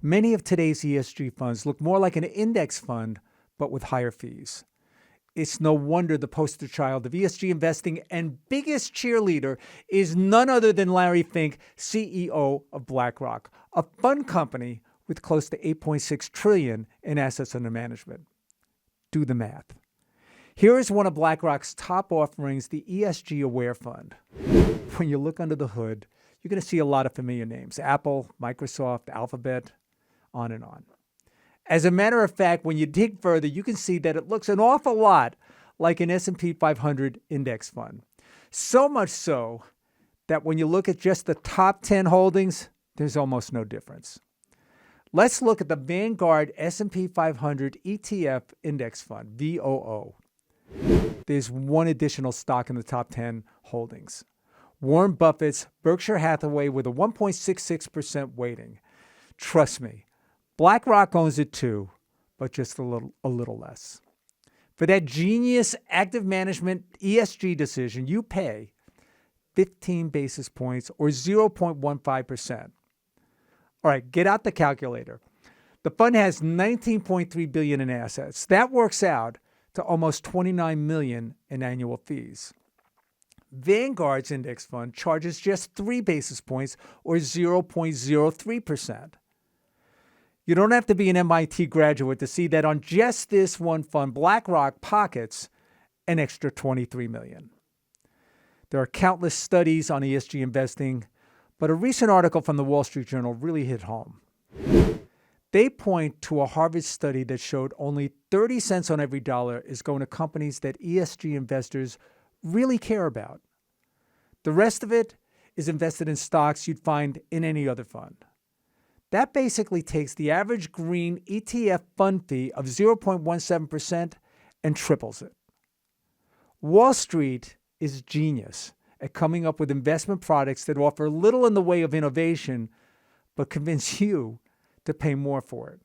Many of today's ESG funds look more like an index fund, but with higher fees. It's no wonder the poster child of ESG investing and biggest cheerleader is none other than Larry Fink, CEO of BlackRock, a fund company with close to $8.6 trillion in assets under management. Do the math. Here is one of BlackRock's top offerings, the ESG Aware Fund. When you look under the hood, you're going to see a lot of familiar names: Apple, Microsoft, Alphabet, on and on. As a matter of fact, when you dig further, you can see that it looks an awful lot like an S&P 500 index fund. So much so that when you look at just the top 10 holdings, there's almost no difference. Let's look at the Vanguard S&P 500 ETF Index Fund, VOO. There's one additional stock in the top 10 holdings: Warren Buffett's Berkshire Hathaway with a 1.66% weighting. Trust me, BlackRock owns it too, but just a little less. For that genius active management ESG decision, you pay 15 basis points or 0.15%. All right, get out the calculator. The fund has $19.3 billion in assets. That works out to almost $29 million in annual fees. Vanguard's index fund charges just 3 basis points or 0.03%. You don't have to be an MIT graduate to see that on just this one fund, BlackRock pockets an extra $23 million. There are countless studies on ESG investing, but a recent article from the Wall Street Journal really hit home. They point to a Harvard study that showed only 30 cents on every dollar is going to companies that ESG investors really care about. The rest of it is invested in stocks you'd find in any other fund. That basically takes the average green ETF fund fee of 0.17% and triples it. Wall Street is genius at coming up with investment products that offer little in the way of innovation, but convince you to pay more for it.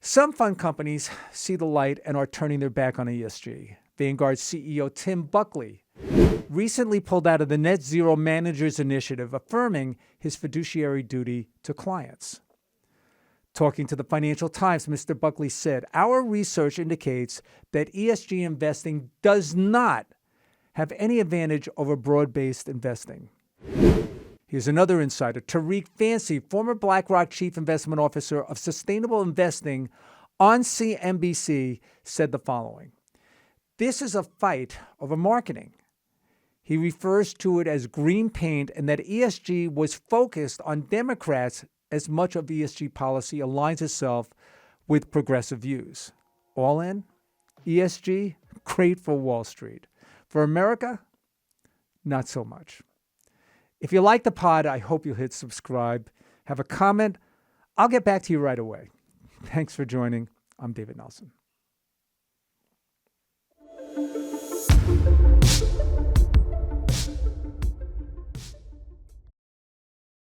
Some fund companies see the light and are turning their back on ESG. Vanguard CEO Tim Buckley recently pulled out of the Net Zero Managers Initiative, affirming his fiduciary duty to clients. Talking to the Financial Times, Mr. Buckley said, "Our research indicates that ESG investing does not have any advantage over broad-based investing." Here's another insider, Tariq Fancy, former BlackRock Chief Investment Officer of Sustainable Investing on CNBC, said the following: "This is a fight over marketing." He refers to it as green paint and that ESG was focused on Democrats as much of ESG policy aligns itself with progressive views. All in, ESG, great for Wall Street. For America, not so much. If you like the pod, I hope you'll hit subscribe. Have a comment. I'll get back to you right away. Thanks for joining. I'm David Nelson.